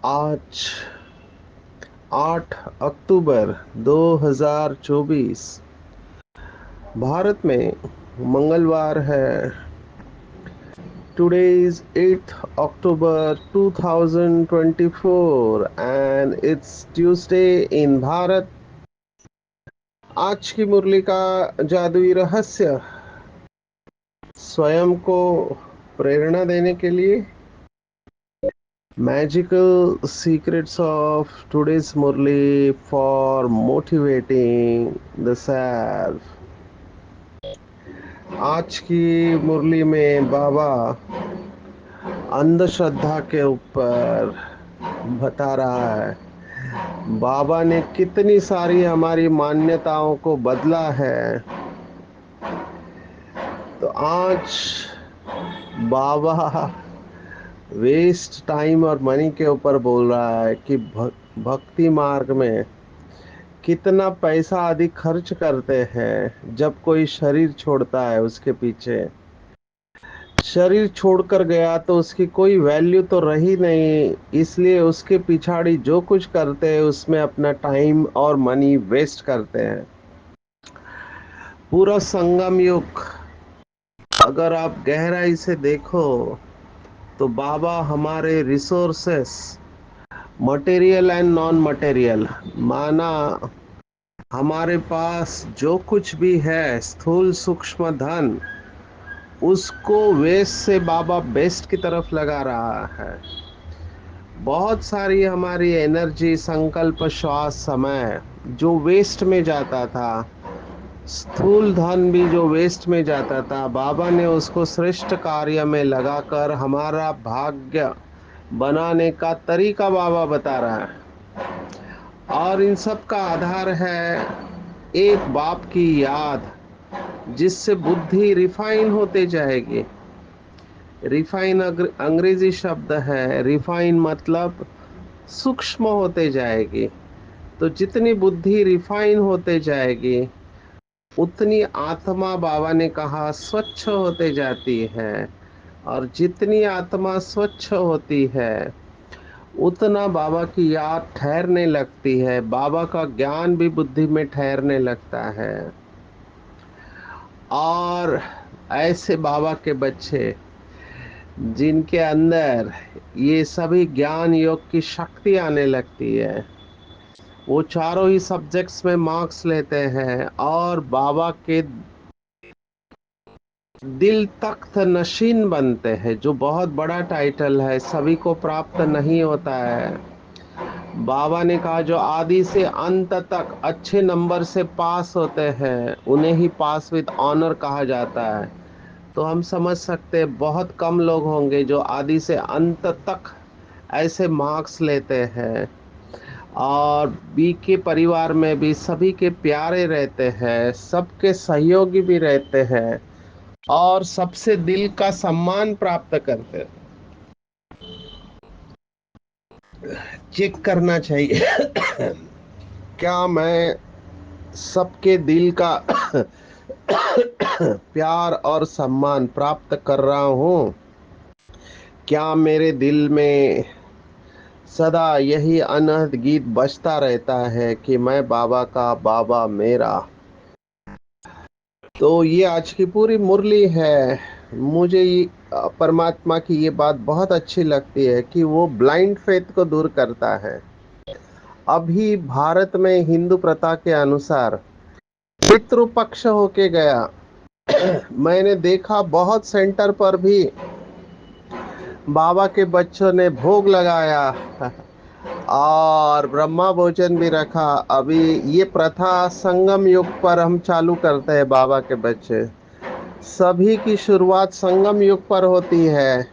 आज 8 अक्टूबर 2024 भारत में मंगलवार है। Today is 8th October 2024 and it's Tuesday in Bharat. आज की मुरली का जादुई रहस्य स्वयं को प्रेरणा देने के लिए Magical secrets of today's Murli for motivating the self। आज की मुरली में बाबा अंधश्रद्धा के ऊपर बता रहा है। बाबा ने कितनी सारी हमारी मान्यताओं को बदला है। तो आज बाबा वेस्ट टाइम और मनी के ऊपर बोल रहा है कि भक्ति मार्ग में कितना पैसा अधिक खर्च करते हैं। जब कोई शरीर छोड़ता है उसके पीछे शरीर छोड़कर गया तो उसकी कोई वैल्यू तो रही नहीं, इसलिए उसके पिछाड़ी जो कुछ करते हैं उसमें अपना टाइम और मनी वेस्ट करते हैं। पूरा संगम युग अगर आप गहराई से देखो तो बाबा हमारे resources material and non material माना हमारे पास जो कुछ भी है स्थूल सूक्ष्म धन उसको वेस्ट से बाबा बेस्ट की तरफ लगा रहा है। बहुत सारी हमारी एनर्जी संकल्प श्वास समय जो वेस्ट में जाता था, स्थूल धन भी जो वेस्ट में जाता था, बाबा ने उसको श्रेष्ठ कार्य में लगाकर हमारा भाग्य बनाने का तरीका बाबा बता रहा है। और इन सब का आधार है एक बाप की याद, जिससे बुद्धि रिफाइन होते जाएगी। रिफाइन अंग्रेजी शब्द है। रिफाइन मतलब सूक्ष्म होते जाएगी। तो जितनी बुद्धि रिफाइन होते जाएगी उतनी आत्मा बाबा ने कहा स्वच्छ होते जाती है। और जितनी आत्मा स्वच्छ होती है उतना बाबा की याद ठहरने लगती है, बाबा का ज्ञान भी बुद्धि में ठहरने लगता है। और ऐसे बाबा के बच्चे जिनके अंदर ये सभी ज्ञान योग की शक्ति आने लगती है, वो चारों ही सब्जेक्ट्स में मार्क्स लेते हैं और बाबा के दिल तख्त नशीन बनते हैं, जो बहुत बड़ा टाइटल है, सभी को प्राप्त नहीं होता है। बाबा ने कहा जो आदि से अंत तक अच्छे नंबर से पास होते हैं उन्हें ही पास विद ऑनर कहा जाता है। तो हम समझ सकते हैं बहुत कम लोग होंगे जो आदि से अंत तक ऐसे मार्क्स लेते हैं। और बी के परिवार में भी सभी के प्यारे रहते हैं, सबके सहयोगी भी रहते हैं और सबसे दिल का सम्मान प्राप्त करते हैं। चेक करना चाहिए क्या मैं सबके दिल का प्यार और सम्मान प्राप्त कर रहा हूँ? क्या मेरे दिल में सदा यही अनहद गीत बजता रहता है कि मैं बाबा का, बाबा मेरा? तो ये आज की पूरी मुरली है। मुझे परमात्मा की ये बात बहुत अच्छी लगती है कि वो ब्लाइंड फेथ को दूर करता है। अभी भारत में हिंदू प्रथा के अनुसार पितृपक्ष होके गया। मैंने देखा बहुत सेंटर पर भी बाबा के बच्चों ने भोग लगाया और ब्रह्मा भोजन भी रखा। अभी ये प्रथा संगम युग पर हम चालू करते हैं। बाबा के बच्चे सभी की शुरुआत संगम युग पर होती है।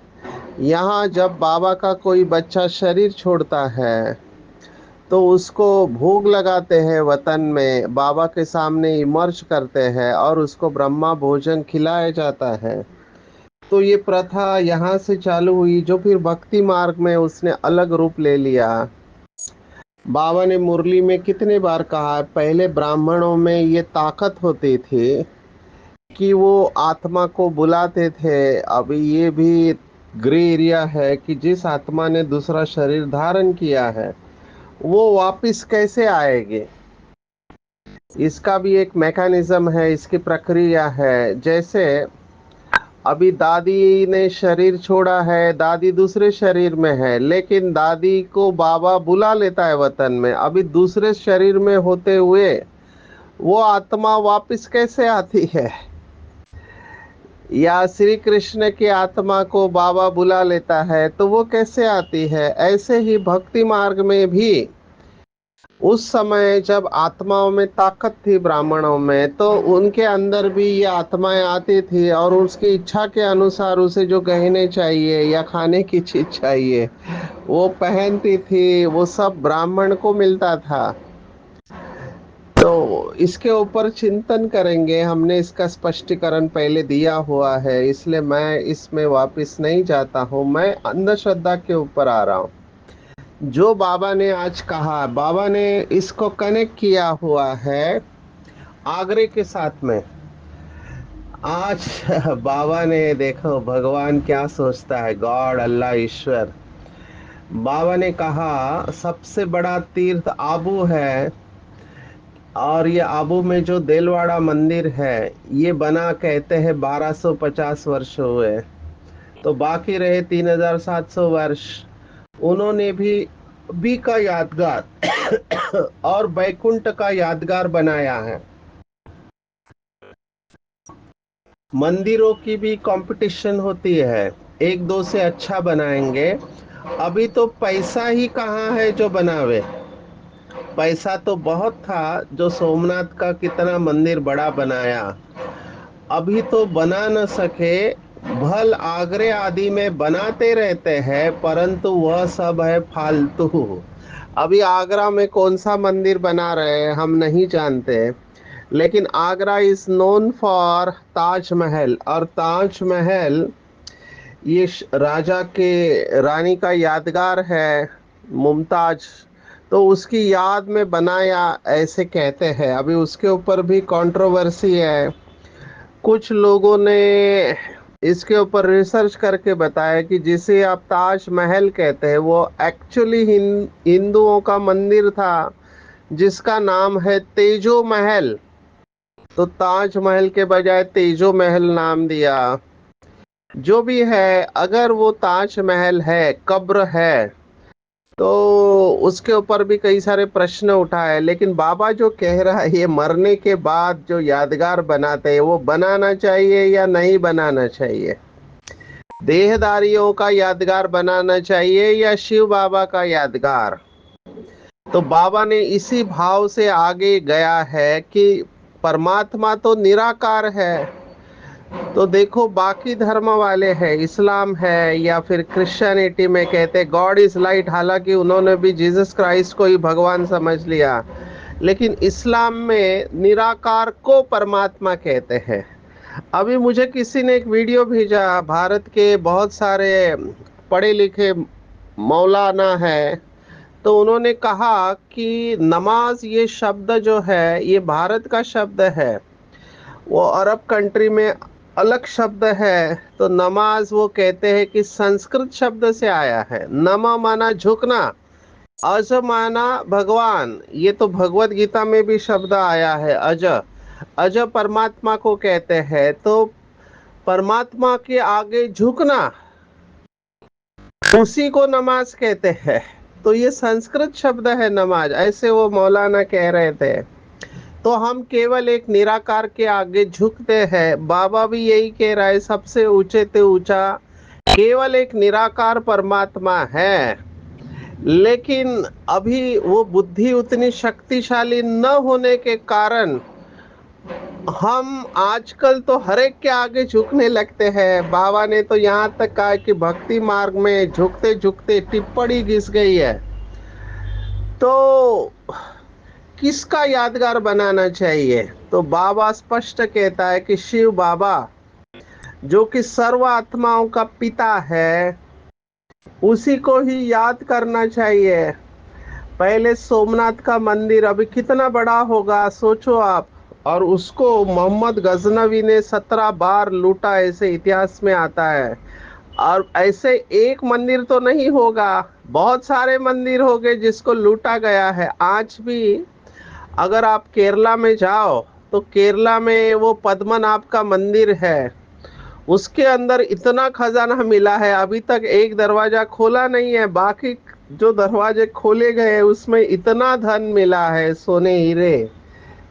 यहाँ जब बाबा का कोई बच्चा शरीर छोड़ता है तो उसको भोग लगाते हैं, वतन में बाबा के सामने इमर्ज करते हैं और उसको ब्रह्मा भोजन खिलाया जाता है। तो ये प्रथा यहाँ से चालू हुई, जो फिर भक्ति मार्ग में उसने अलग रूप ले लिया। बाबा ने मुरली में कितने बार कहा, पहले ब्राह्मणों में ये ताकत होती थी कि वो आत्मा को बुलाते थे। अभी ये भी ग्रे एरिया है कि जिस आत्मा ने दूसरा शरीर धारण किया है वो वापिस कैसे आएगी। इसका भी एक मैकेनिज्म है, इसकी प्रक्रिया है। जैसे अभी दादी ने शरीर छोड़ा है, दादी दूसरे शरीर में है, लेकिन दादी को बाबा बुला लेता है वतन में। अभी दूसरे शरीर में होते हुए वो आत्मा वापस कैसे आती है। या श्री कृष्ण की आत्मा को बाबा बुला लेता है तो वो कैसे आती है। ऐसे ही भक्ति मार्ग में भी उस समय जब आत्माओं में ताकत थी ब्राह्मणों में, तो उनके अंदर भी ये आत्माएं आती थी और उसकी इच्छा के अनुसार उसे जो गहने चाहिए या खाने की चीज चाहिए वो पहनती थी, वो सब ब्राह्मण को मिलता था। तो इसके ऊपर चिंतन करेंगे, हमने इसका स्पष्टीकरण पहले दिया हुआ है, इसलिए मैं इसमें वापस नहीं जाता हूँ। मैं अंधश्रद्धा के ऊपर आ रहा हूँ। जो बाबा ने आज कहा, बाबा ने इसको कनेक्ट किया हुआ है आगरे के साथ में। आज बाबा ने देखो भगवान क्या सोचता है, गॉड, अल्लाह, ईश्वर। बाबा ने कहा सबसे बड़ा तीर्थ आबू है, और ये आबू में जो देलवाड़ा मंदिर है ये बना कहते हैं 1250 वर्ष हुए, तो बाकी रहे 3700 वर्ष। उन्होंने भी का यादगार और बैकुंठ का यादगार बनाया है। मंदिरों की भी कंपटीशन होती है, एक दो से अच्छा बनाएंगे। अभी तो पैसा ही कहाँ है जो बनावे। पैसा तो बहुत था, जो सोमनाथ का कितना मंदिर बड़ा बनाया, अभी तो बना न सके। भल आगरे आदि में बनाते रहते हैं, परंतु वह सब है फालतू। अभी आगरा में कौन सा मंदिर बना रहे हैं हम नहीं जानते, लेकिन Agra is known for Taj Mahal. और ताजमहल ये राजा के रानी का यादगार है, मुमताज, तो उसकी याद में बनाया ऐसे कहते हैं। अभी उसके ऊपर भी कंट्रोवर्सी है। कुछ लोगों ने इसके ऊपर रिसर्च करके बताया कि जिसे आप ताजमहल कहते हैं वो एक्चुअली हिंदुओं का मंदिर था जिसका नाम है तेजो महल। तो ताजमहल के बजाय तेजो महल नाम दिया। जो भी है, अगर वो ताजमहल है, कब्र है, तो उसके ऊपर भी कई सारे प्रश्न उठाए। लेकिन बाबा जो कह रहा है ये मरने के बाद जो यादगार बनाते हैं वो बनाना चाहिए या नहीं बनाना चाहिए। देहधारियों का यादगार बनाना चाहिए या शिव बाबा का यादगार। तो बाबा ने इसी भाव से आगे गया है कि परमात्मा तो निराकार है। तो देखो बाकी धर्म वाले हैं, इस्लाम है या फिर क्रिश्चियनिटी में कहते गॉड इज लाइट, हालांकि उन्होंने भी जीसस क्राइस्ट को ही भगवान समझ लिया। लेकिन इस्लाम में निराकार को परमात्मा कहते हैं। अभी मुझे किसी ने एक वीडियो भेजा, भारत के बहुत सारे पढ़े लिखे मौलाना है, तो उन्होंने कहा कि नमाज ये शब्द जो है ये भारत का शब्द है, वो अरब कंट्री में अलग शब्द है। तो नमाज वो कहते हैं कि संस्कृत शब्द से आया है। नमा माना झुकना, अज माना भगवान, ये तो भगवत गीता में भी शब्द आया है अज। अज परमात्मा को कहते हैं। तो परमात्मा के आगे झुकना, उसी को नमाज कहते हैं। तो ये संस्कृत शब्द है नमाज, ऐसे वो मौलाना कह रहे थे। तो हम केवल एक निराकार के आगे झुकते हैं। बाबा भी यही कह रहा है, सबसे ऊंचे से ऊंचा केवल एक निराकार परमात्मा है। लेकिन अभी वो बुद्धि उतनी शक्तिशाली न होने के कारण हम आजकल तो हर एक के आगे झुकने लगते हैं। बाबा ने तो यहाँ तक कहा कि भक्ति मार्ग में झुकते झुकते टिप्पणी घिस गई है। तो किसका यादगार बनाना चाहिए। तो बाबा स्पष्ट कहता है कि शिव बाबा जो कि सर्व आत्माओं का पिता है, उसी को ही याद करना चाहिए। पहले सोमनाथ का मंदिर अभी कितना बड़ा होगा सोचो आप, और उसको मोहम्मद गजनवी ने 17 बार लूटा, ऐसे इतिहास में आता है। और ऐसे एक मंदिर तो नहीं होगा, बहुत सारे मंदिर हो गए जिसको लूटा गया है। आज भी अगर आप केरला में जाओ तो केरला में वो पद्मनाभ का मंदिर है, उसके अंदर इतना खजाना मिला है, अभी तक एक दरवाजा खोला नहीं है, बाकी जो दरवाजे खोले गए उसमें इतना धन मिला है, सोने हीरे।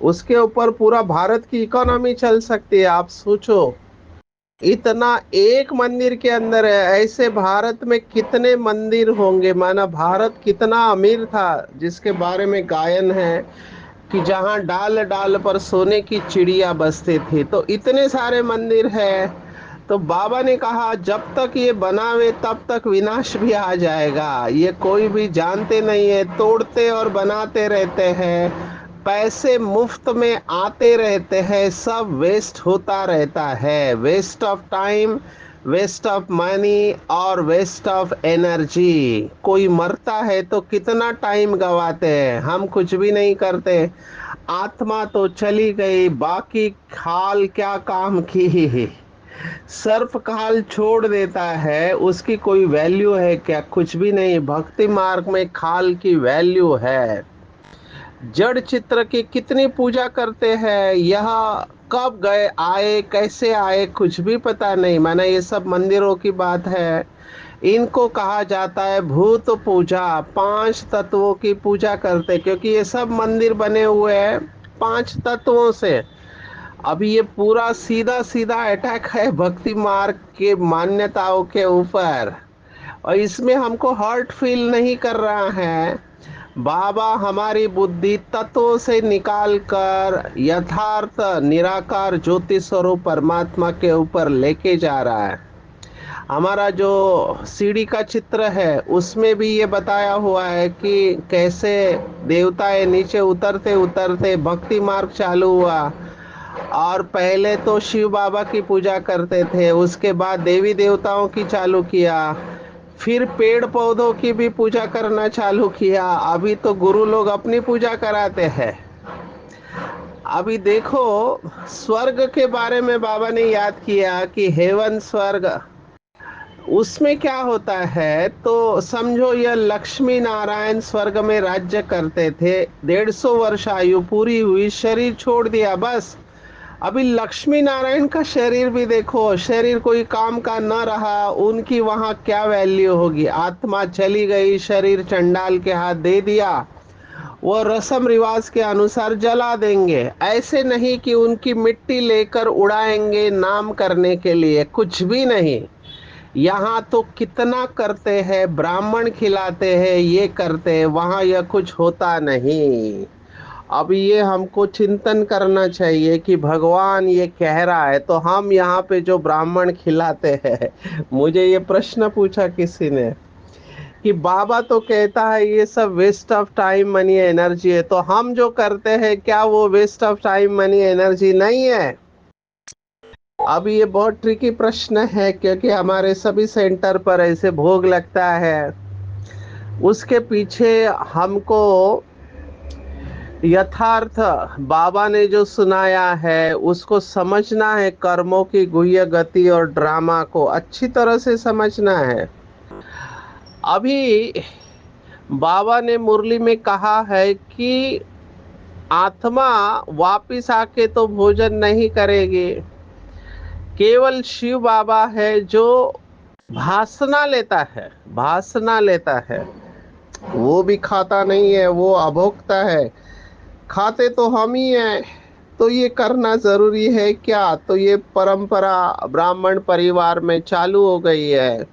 उसके ऊपर पूरा भारत की इकोनॉमी चल सकती है, आप सोचो। इतना एक मंदिर के अंदर है, ऐसे भारत में कितने मंदिर होंगे, माना भारत कितना अमीर था, जिसके बारे में गायन है कि जहाँ डाल डाल पर सोने की चिड़िया बसती थी। तो इतने सारे मंदिर है। तो बाबा ने कहा जब तक ये बनावे तब तक विनाश भी आ जाएगा, ये कोई भी जानते नहीं है, तोड़ते और बनाते रहते हैं, पैसे मुफ्त में आते रहते हैं, सब वेस्ट होता रहता है, waste of time, waste of money और वेस्ट ऑफ एनर्जी। कोई मरता है तो कितना टाइम गवाते हैं, हम कुछ भी नहीं करते, आत्मा तो चली गई, बाकी खाल क्या काम की। सर्प काल छोड़ देता है, उसकी कोई वैल्यू है क्या? कुछ भी नहीं। भक्ति मार्ग में खाल की वैल्यू है। जड़ चित्र की कितनी पूजा करते हैं, यह कब गए आए कैसे आए कुछ भी पता नहीं, माना ये सब मंदिरों की बात है। इनको कहा जाता है भूत पूजा, पांच तत्वों की पूजा करते, क्योंकि ये सब मंदिर बने हुए हैं पांच तत्वों से। अभी ये पूरा सीधा सीधा अटैक है भक्ति मार्ग के मान्यताओं के ऊपर, और इसमें हमको हर्ट फील नहीं कर रहा है। बाबा हमारी बुद्धि तत्वों से निकाल कर यथार्थ निराकार ज्योति स्वरूप परमात्मा के ऊपर लेके जा रहा है। हमारा जो सीढ़ी का चित्र है उसमें भी ये बताया हुआ है कि कैसे देवताएं नीचे उतरते उतरते भक्ति मार्ग चालू हुआ। और पहले तो शिव बाबा की पूजा करते थे, उसके बाद देवी देवताओं की चालू किया, फिर पेड़ पौधों की भी पूजा करना चालू किया, अभी तो गुरु लोग अपनी पूजा कराते हैं। अभी देखो, स्वर्ग के बारे में बाबा ने याद किया कि हेवन स्वर्ग, उसमें क्या होता है तो समझो यह लक्ष्मी नारायण स्वर्ग में राज्य करते थे, 150 वर्ष आयु पूरी हुई, शरीर छोड़ दिया, बस। अभी लक्ष्मी नारायण का शरीर भी देखो, शरीर कोई काम का न रहा, उनकी वहां क्या वैल्यू होगी, आत्मा चली गई, शरीर चंडाल के हाथ दे दिया, वो रस्म रिवाज के अनुसार जला देंगे। ऐसे नहीं कि उनकी मिट्टी लेकर उड़ाएंगे नाम करने के लिए, कुछ भी नहीं। यहाँ तो कितना करते हैं, ब्राह्मण खिलाते हैं, ये करते हैं, वहां यह कुछ होता नहीं। अब ये हमको चिंतन करना चाहिए कि भगवान ये कह रहा है तो हम यहाँ पे जो ब्राह्मण खिलाते हैं, मुझे ये प्रश्न पूछा किसी ने कि बाबा तो कहता है ये सब waste of time money energy है, तो हम जो करते हैं क्या वो waste of time money energy नहीं है? अब ये बहुत ट्रिकी प्रश्न है, क्योंकि हमारे सभी सेंटर पर ऐसे भोग लगता है, उसके पीछे हमको यथार्थ बाबा ने जो सुनाया है उसको समझना है, कर्मों की गुह्य गति और ड्रामा को अच्छी तरह से समझना है। अभी बाबा ने मुरली में कहा है कि आत्मा वापिस आके तो भोजन नहीं करेगी, केवल शिव बाबा है जो भासना लेता है, भासना लेता है, वो भी खाता नहीं है, वो अभोक्ता है, खाते तो हम ही हैं। तो ये करना जरूरी है क्या? तो ये परंपरा ब्राह्मण परिवार में चालू हो गई है।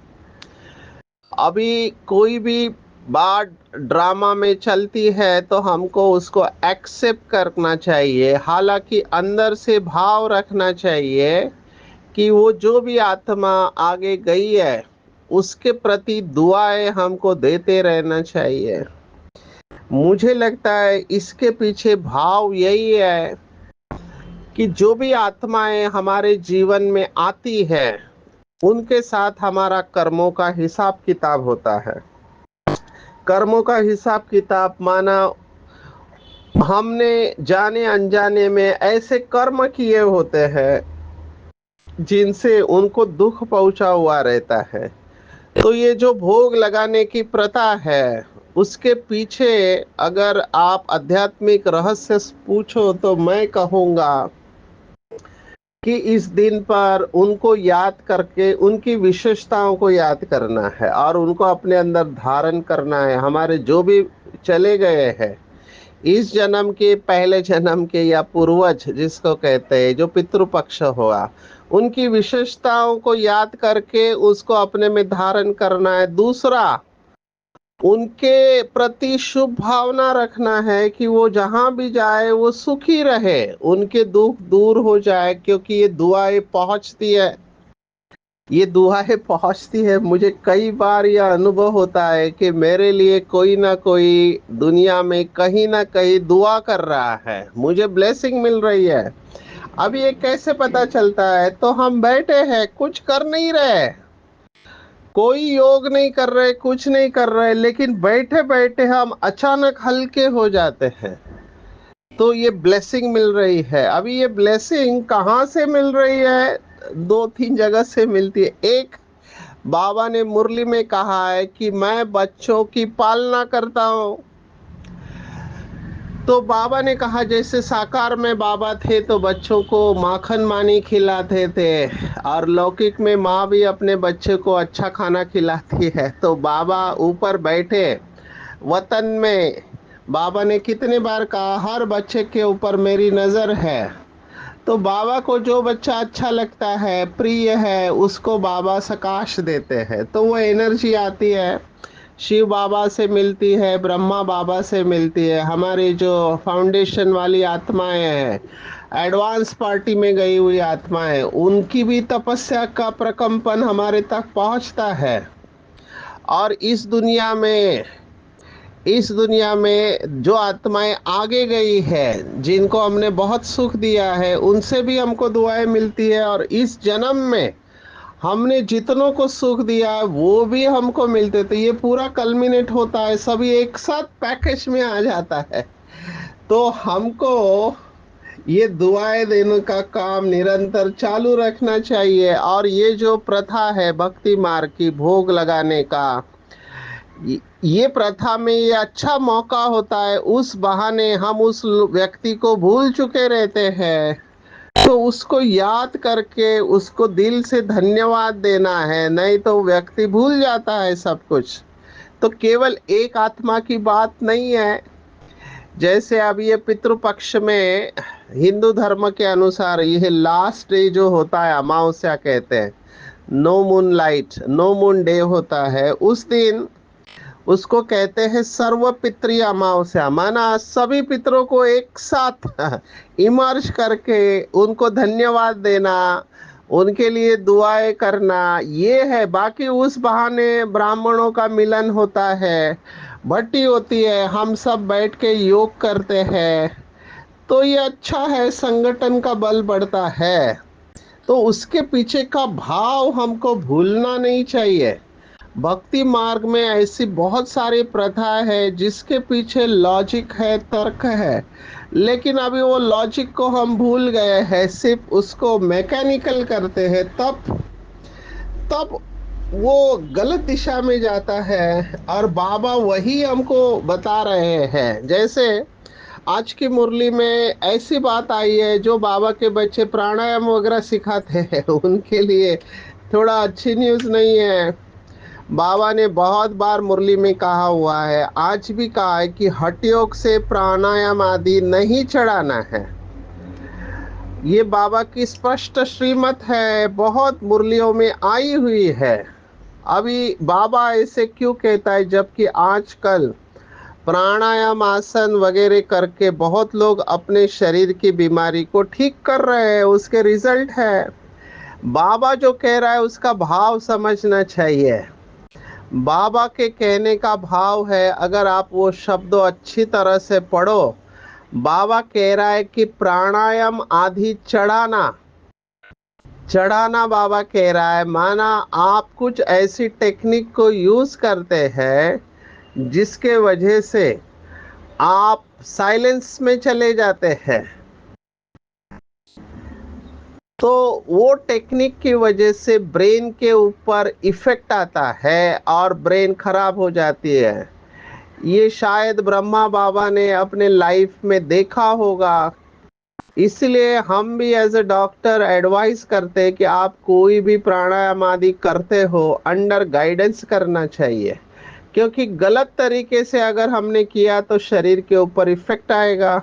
अभी कोई भी बात ड्रामा में चलती है तो हमको उसको एक्सेप्ट करना चाहिए, हालांकि अंदर से भाव रखना चाहिए कि वो जो भी आत्मा आगे गई है उसके प्रति दुआएं हमको देते रहना चाहिए। मुझे लगता है इसके पीछे भाव यही है कि जो भी आत्माएं हमारे जीवन में आती है उनके साथ हमारा कर्मों का हिसाब किताब होता है। कर्मों का हिसाब किताब माना हमने जाने अनजाने में ऐसे कर्म किए होते हैं जिनसे उनको दुख पहुंचा हुआ रहता है। तो ये जो भोग लगाने की प्रथा है, उसके पीछे अगर आप आध्यात्मिक रहस्य पूछो तो मैं कहूँगा कि इस दिन पर उनको याद करके उनकी विशेषताओं को याद करना है और उनको अपने अंदर धारण करना है। हमारे जो भी चले गए हैं इस जन्म के, पहले जन्म के या पूर्वज जिसको कहते हैं, जो पितृपक्ष हुआ, उनकी विशेषताओं को याद करके उसको अपने में धारण करना है। दूसरा, उनके प्रति शुभ भावना रखना है कि वो जहां भी जाए वो सुखी रहे, उनके दुख दूर हो जाए, क्योंकि ये दुआएं पहुंचती है। मुझे कई बार यह अनुभव होता है कि मेरे लिए कोई ना कोई दुनिया में कहीं ना कहीं दुआ कर रहा है, मुझे ब्लेसिंग मिल रही है। अब ये कैसे पता चलता है? तो हम बैठे हैं, कुछ कर नहीं रहे, कोई योग नहीं कर रहे, कुछ नहीं कर रहे, लेकिन बैठे बैठे हम अचानक हल्के हो जाते हैं। तो ये ब्लेसिंग मिल रही है। अभी ये ब्लेसिंग कहाँ से मिल रही है? दो तीन जगह से मिलती है। एक, बाबा ने मुरली में कहा है कि मैं बच्चों की पालना करता हूँ। तो बाबा ने कहा जैसे साकार में बाबा थे तो बच्चों को माखन मानी खिलाते थे, और लौकिक में माँ भी अपने बच्चे को अच्छा खाना खिलाती है। तो बाबा ऊपर बैठे वतन में, बाबा ने कितने बार कहा हर बच्चे के ऊपर मेरी नज़र है। तो बाबा को जो बच्चा अच्छा लगता है, प्रिय है, उसको बाबा सकाश देते हैं, तो वो एनर्जी आती है, शिव बाबा से मिलती है, ब्रह्मा बाबा से मिलती है। हमारी जो फाउंडेशन वाली आत्माएं हैं, एडवांस पार्टी में गई हुई आत्माएं, उनकी भी तपस्या का प्रकंपन हमारे तक पहुंचता है। और इस दुनिया में जो आत्माएं आगे गई है, जिनको हमने बहुत सुख दिया है, उनसे भी हमको दुआएं मिलती है। और इस जन्म में हमने जितनों को सुख दिया है वो भी हमको मिलते, तो ये पूरा कल्मिनेट होता है, सभी एक साथ पैकेज में आ जाता है। तो हमको ये दुआएं देने का काम निरंतर चालू रखना चाहिए। और ये जो प्रथा है भक्ति मार्ग की भोग लगाने का, ये प्रथा में ये अच्छा मौका होता है, उस बहाने हम उस व्यक्ति को भूल चुके रहते हैं, तो उसको याद करके उसको दिल से धन्यवाद देना है, नहीं तो व्यक्ति भूल जाता है सब कुछ। तो केवल एक आत्मा की बात नहीं है। जैसे अब ये पितृपक्ष में हिंदू धर्म के अनुसार ये लास्ट डे जो होता है, अमावस्या कहते हैं, no moon light, no moon day होता है, उस दिन उसको कहते हैं सर्व पितृ अमावस्या, माना सभी पितरों को एक साथ इमर्ज करके उनको धन्यवाद देना, उनके लिए दुआएं करना, ये है। बाकी उस बहाने ब्राह्मणों का मिलन होता है, भट्टी होती है, हम सब बैठ के योग करते हैं, तो ये अच्छा है, संगठन का बल बढ़ता है। तो उसके पीछे का भाव हमको भूलना नहीं चाहिए। भक्ति मार्ग में ऐसी बहुत सारी प्रथा है जिसके पीछे लॉजिक है, तर्क है, लेकिन अभी वो लॉजिक को हम भूल गए हैं, सिर्फ उसको मैकेनिकल करते हैं, तब तब वो गलत दिशा में जाता है। और बाबा वही हमको बता रहे हैं। जैसे आज की मुरली में ऐसी बात आई है, जो बाबा के बच्चे प्राणायाम वगैरह सिखाते हैं उनके लिए थोड़ा अच्छी न्यूज़ नहीं है। बाबा ने बहुत बार मुरली में कहा हुआ है, आज भी कहा है कि हठ योग से प्राणायाम आदि नहीं चढ़ाना है। ये बाबा की स्पष्ट श्रीमत है, बहुत मुरलियों में आई हुई है। अभी बाबा ऐसे क्यों कहता है, जबकि आजकल प्राणायाम आसन वगैरह करके बहुत लोग अपने शरीर की बीमारी को ठीक कर रहे हैं, उसके रिजल्ट है। बाबा जो कह रहा है उसका भाव समझना चाहिए। बाबा के कहने का भाव है, अगर आप वो शब्दों अच्छी तरह से पढ़ो, बाबा कह रहा है कि प्राणायाम आदि चढ़ाना, चढ़ाना बाबा कह रहा है, माना आप कुछ ऐसी टेक्निक को यूज करते हैं जिसके वजह से आप साइलेंस में चले जाते हैं। तो वो टेक्निक की वजह से ब्रेन के ऊपर इफेक्ट आता है और ब्रेन खराब हो जाती है। ये शायद ब्रह्मा बाबा ने अपने लाइफ में देखा होगा। इसलिए हम भी एज ए डॉक्टर एडवाइस करते हैं कि आप कोई भी प्राणायाम आदि करते हो अंडर गाइडेंस करना चाहिए, क्योंकि गलत तरीके से अगर हमने किया तो शरीर के ऊपर इफेक्ट आएगा।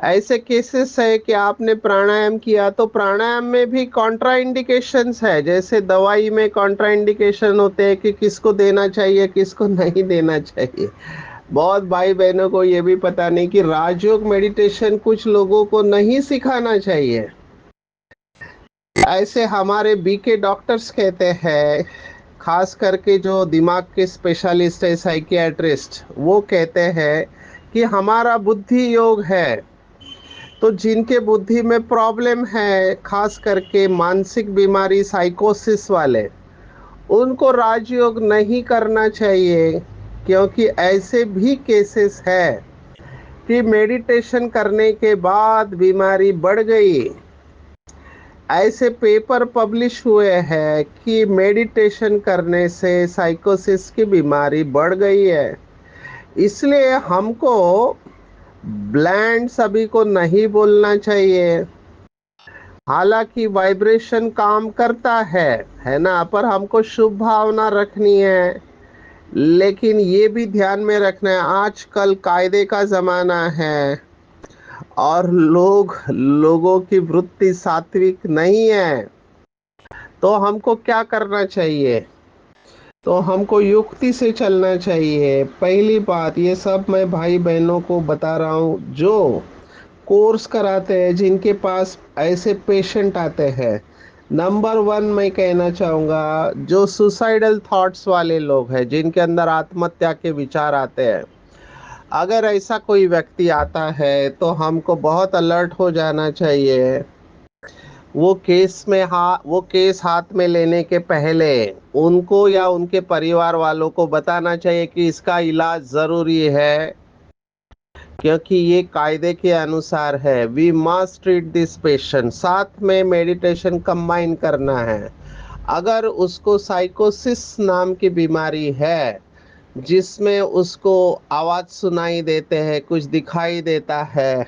ऐसे केसेस है कि आपने प्राणायाम किया तो प्राणायाम में भी कॉन्ट्राइंडिकेशंस है, जैसे दवाई में कॉन्ट्राइंडिकेशन होते हैं कि किसको देना चाहिए किसको नहीं देना चाहिए। बहुत भाई बहनों को ये भी पता नहीं कि राजयोग मेडिटेशन कुछ लोगों को नहीं सिखाना चाहिए। ऐसे हमारे बीके डॉक्टर्स कहते हैं, खास करके जो दिमाग के स्पेशलिस्ट है साइकियाट्रिस्ट, वो कहते हैं कि हमारा बुद्धि योग है। तो जिनके बुद्धि में प्रॉब्लम है, खास करके मानसिक बीमारी साइकोसिस वाले, उनको राजयोग नहीं करना चाहिए, क्योंकि ऐसे भी केसेस है कि मेडिटेशन करने के बाद बीमारी बढ़ गई। ऐसे पेपर पब्लिश हुए हैं कि मेडिटेशन करने से साइकोसिस की बीमारी बढ़ गई है। इसलिए हमको ब्लैंड सभी को नहीं बोलना चाहिए। हालांकि वाइब्रेशन काम करता है ना, पर हमको शुभ भावना रखनी है। लेकिन ये भी ध्यान में रखना है, आजकल कायदे का जमाना है और लोगों की वृत्ति सात्विक नहीं है। तो हमको क्या करना चाहिए? तो हमको युक्ति से चलना चाहिए। पहली बात, ये सब मैं भाई बहनों को बता रहा हूँ जो कोर्स कराते हैं, जिनके पास ऐसे पेशेंट आते हैं। नंबर वन मैं कहना चाहूँगा, जो सुसाइडल थॉट्स वाले लोग हैं, जिनके अंदर आत्महत्या के विचार आते हैं, अगर ऐसा कोई व्यक्ति आता है तो हमको बहुत अलर्ट हो जाना चाहिए। वो केस हाथ में लेने के पहले उनको या उनके परिवार वालों को बताना चाहिए कि इसका इलाज ज़रूरी है, क्योंकि ये कायदे के अनुसार है। We must treat this patient. साथ में मेडिटेशन कंबाइन करना है। अगर उसको साइकोसिस नाम की बीमारी है, जिसमें उसको आवाज़ सुनाई देते हैं, कुछ दिखाई देता है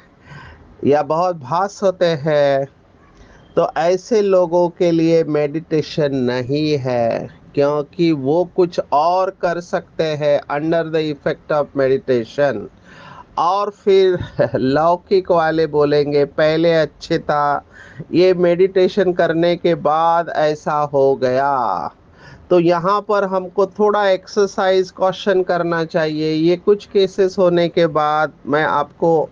या बहुत भास होते हैं, तो ऐसे लोगों के लिए मेडिटेशन नहीं है, क्योंकि वो कुछ और कर सकते हैं under the effect of meditation. और फिर लौकिक वाले बोलेंगे पहले अच्छे था, ये मेडिटेशन करने के बाद ऐसा हो गया। तो यहाँ पर हमको थोड़ा एक्सरसाइज कॉशन करना चाहिए। ये कुछ केसेस होने के बाद मैं आपको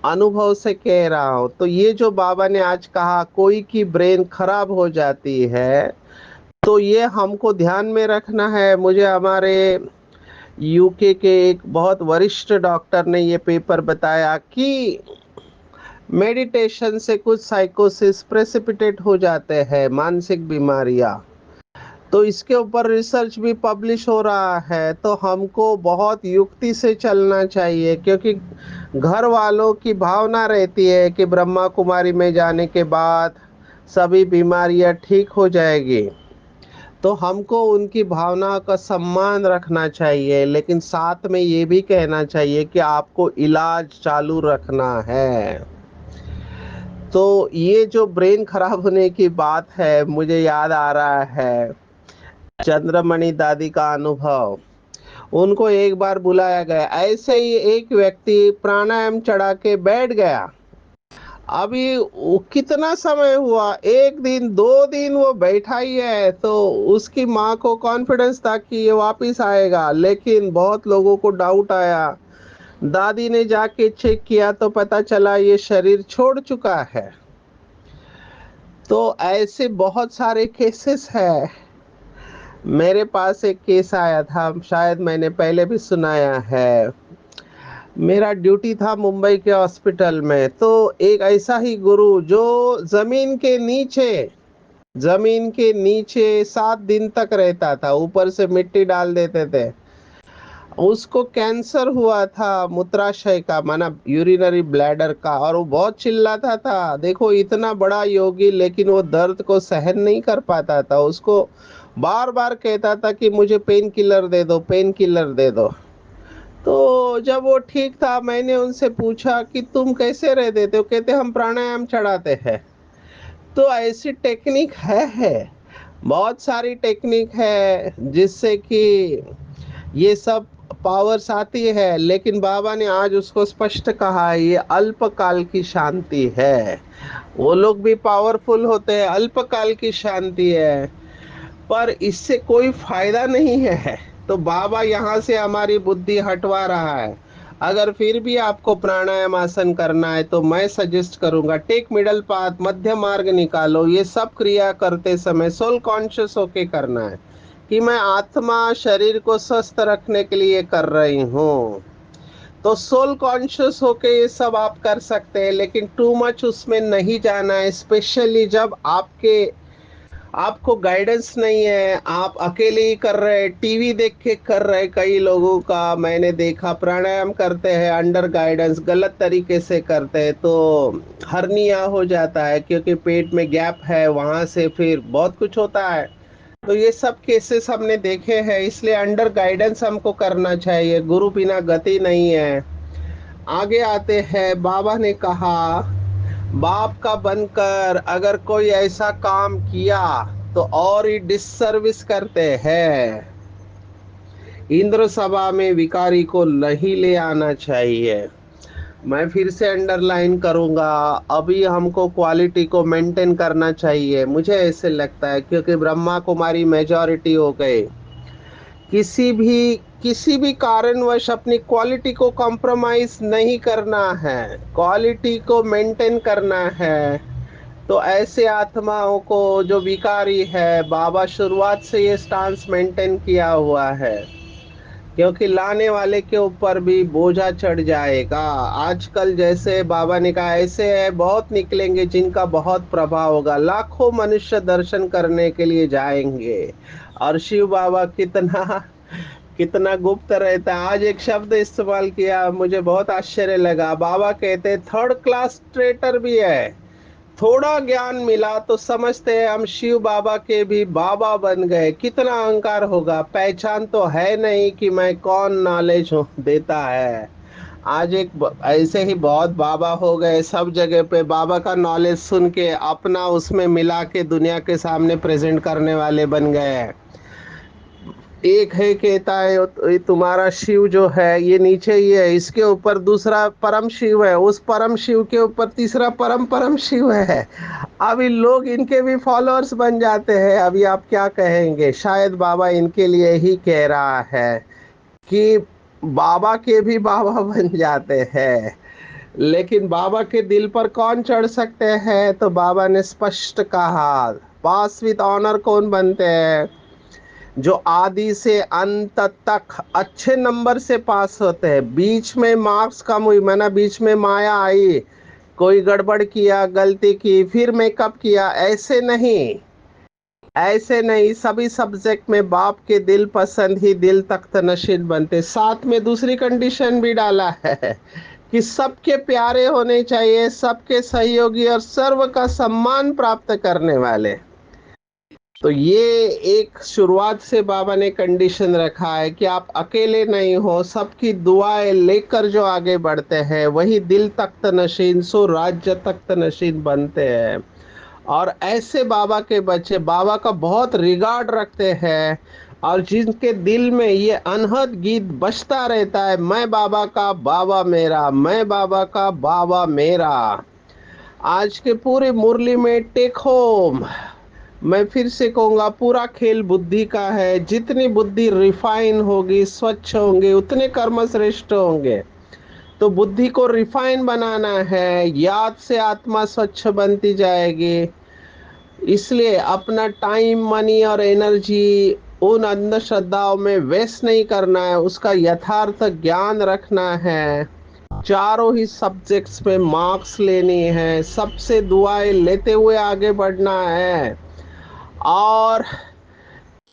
अनुभव से कह रहा हूँ। तो ये जो बाबा ने आज कहा कोई की ब्रेन खराब हो जाती है, तो ये हमको ध्यान में रखना है। मुझे हमारे यूके के एक बहुत वरिष्ठ डॉक्टर ने ये पेपर बताया कि मेडिटेशन से कुछ साइकोसिस प्रेसिपिटेट हो जाते हैं, मानसिक बीमारियां। तो इसके ऊपर रिसर्च भी पब्लिश हो रहा है। तो हमको बहुत युक्ति से चलना चाहिए, क्योंकि घर वालों की भावना रहती है कि ब्रह्मा कुमारी में जाने के बाद सभी बीमारियां ठीक हो जाएगी। तो हमको उनकी भावना का सम्मान रखना चाहिए, लेकिन साथ में ये भी कहना चाहिए कि आपको इलाज चालू रखना है। तो ये जो ब्रेन खराब होने की बात है, मुझे याद आ रहा है चंद्रमणि दादी का अनुभव। उनको एक बार बुलाया गया, ऐसे ही एक व्यक्ति प्राणायाम चढ़ा के बैठ गया। अभी कितना समय हुआ, एक दिन दो दिन वो बैठा ही है। तो उसकी माँ को कॉन्फिडेंस था कि ये वापिस आएगा, लेकिन बहुत लोगों को डाउट आया। दादी ने जाके चेक किया तो पता चला ये शरीर छोड़ चुका है। तो ऐसे बहुत सारे केसेस हैं। मेरे पास एक केस आया था, शायद मैंने पहले भी सुनाया है। मेरा ड्यूटी था मुंबई के हॉस्पिटल में। तो एक ऐसा ही गुरु जो जमीन के नीचे 7 दिन तक रहता था, ऊपर से मिट्टी डाल देते थे। उसको कैंसर हुआ था मूत्राशय का, माना यूरिनरी ब्लैडर का, और वो बहुत चिल्लाता था। देखो इतना बड़ा योगी, लेकिन वो दर्द को सहन नहीं कर पाता था। उसको बार बार कहता था कि मुझे पेन किलर दे दो, पेन किलर दे दो। तो जब वो ठीक था, मैंने उनसे पूछा कि तुम कैसे रह देते हो? कहते हम प्राणायाम चढ़ाते हैं। तो ऐसी टेक्निक है, बहुत सारी टेक्निक है जिससे कि ये सब पावर्स आती है। लेकिन बाबा ने आज उसको स्पष्ट कहा है, ये अल्पकाल की शांति है। वो लोग भी पावरफुल होते हैं, अल्पकाल की शांति है, पर इससे कोई फायदा नहीं है। तो बाबा यहाँ से हमारी बुद्धि हटवा रहा है। अगर फिर भी आपको प्राणायाम आसन करना है तो मैं सजेस्ट करूंगा, टेक मिडल पाथ, मध्य मार्ग निकालो। ये सब क्रिया करते समय सोल कॉन्शियस होके करना है कि मैं आत्मा शरीर को स्वस्थ रखने के लिए कर रही हूँ। तो सोल कॉन्शियस होके ये सब आप कर सकते हैं, लेकिन टू मच उसमें नहीं जाना है। स्पेशली जब आपको गाइडेंस नहीं है, आप अकेले ही कर रहे हैं, टीवी देख के कर रहे हैं। कई लोगों का मैंने देखा प्राणायाम करते हैं अंडर गाइडेंस, गलत तरीके से करते हैं तो हर्निया हो जाता है, क्योंकि पेट में गैप है, वहां से फिर बहुत कुछ होता है। तो ये सब केसेस हमने देखे हैं, इसलिए अंडर गाइडेंस हमको करना चाहिए। गुरु बिना गति नहीं है। आगे आते हैं, बाबा ने कहा बाप का बनकर अगर कोई ऐसा काम किया तो और ही डिससर्विस करते हैं। इंद्र सभा में विकारी को नहीं ले आना चाहिए। मैं फिर से अंडरलाइन करूंगा, अभी हमको क्वालिटी को मेंटेन करना चाहिए, मुझे ऐसे लगता है, क्योंकि ब्रह्मा कुमारी मेजॉरिटी हो गए। किसी भी कारणवश अपनी क्वालिटी को कॉम्प्रोमाइज नहीं करना है, क्वालिटी को मेंटेन करना है। तो ऐसे आत्माओं को जो विकारी है, बाबा शुरुआत से ये स्टांस मेंटेन किया हुआ है, क्योंकि लाने वाले के ऊपर भी बोझा चढ़ जाएगा। आजकल जैसे बाबा ने कहा, ऐसे है बहुत निकलेंगे जिनका बहुत प्रभाव होगा, लाखों मनुष्य दर्शन करने के लिए जाएंगे। और शिव बाबा कितना कितना गुप्त रहता है। आज एक शब्द इस्तेमाल किया, मुझे बहुत आश्चर्य लगा। बाबा कहते थर्ड क्लास ट्रेटर भी है। थोड़ा ज्ञान मिला तो समझते हैं हम शिव बाबा के भी बाबा बन गए। कितना अहंकार होगा, पहचान तो है नहीं कि मैं कौन, नॉलेज देता है। आज ऐसे ही बहुत बाबा हो गए, सब जगह पे बाबा का नॉलेज सुन के अपना उसमें मिला के दुनिया के सामने प्रेजेंट करने वाले बन गए हैं। एक है कहता है ये तुम्हारा शिव जो है ये नीचे ही है, इसके ऊपर दूसरा परम शिव है, उस परम शिव के ऊपर तीसरा परम परम शिव है। अभी लोग इनके भी फॉलोअर्स बन जाते हैं। अभी आप क्या कहेंगे? शायद बाबा इनके लिए ही कह रहा है कि बाबा के भी बाबा बन जाते हैं। लेकिन बाबा के दिल पर कौन चढ़ सकते हैं? तो बाबा ने स्पष्ट कहा, पास विद ऑनर कौन बनते हैं? जो आदि से अंत तक अच्छे नंबर से पास होते हैं। बीच में मार्क्स कम हुई, मैंने बीच में माया आई, कोई गड़बड़ किया, गलती की, फिर मेकअप किया, ऐसे नहीं। ऐसे नहीं, सभी सब्जेक्ट में बाप के दिल पसंद ही दिल तख्त नशीन बनते। साथ में दूसरी कंडीशन भी डाला है कि सबके प्यारे होने चाहिए, सबके सहयोगी और सर्व का सम्मान प्राप्त करने वाले। तो ये एक शुरुआत से बाबा ने कंडीशन रखा है कि आप अकेले नहीं हो, सबकी दुआएं लेकर जो आगे बढ़ते हैं वही दिल तख्त नशीन सो राज्य तख्त नशीन बनते हैं। और ऐसे बाबा के बच्चे बाबा का बहुत रिगार्ड रखते हैं, और जिनके दिल में ये अनहद गीत बजता रहता है, मैं बाबा का बाबा मेरा, मैं बाबा का बाबा मेरा। आज के पूरे मुरली में टेक होम, मैं फिर से कहूंगा, पूरा खेल बुद्धि का है। जितनी बुद्धि रिफाइन होगी, स्वच्छ होंगे, उतने कर्म श्रेष्ठ होंगे। तो बुद्धि को रिफाइन बनाना है, याद से आत्मा स्वच्छ बनती जाएगी। इसलिए अपना टाइम, मनी और एनर्जी उन अंधश्रद्धाओं में वेस्ट नहीं करना है, उसका यथार्थ ज्ञान रखना है। चारों ही सब्जेक्ट्स में मार्क्स लेनी है, सबसे दुआएं लेते हुए आगे बढ़ना है। और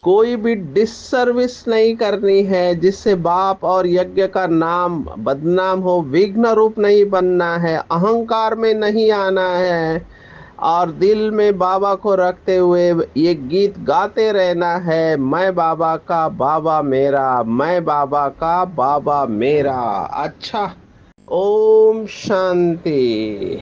कोई भी डिससर्विस नहीं करनी है, जिससे बाप और यज्ञ का नाम बदनाम हो। विघ्न रूप नहीं बनना है, अहंकार में नहीं आना है, और दिल में बाबा को रखते हुए ये गीत गाते रहना है, मैं बाबा का बाबा मेरा, मैं बाबा का बाबा मेरा। अच्छा, ओम शांति।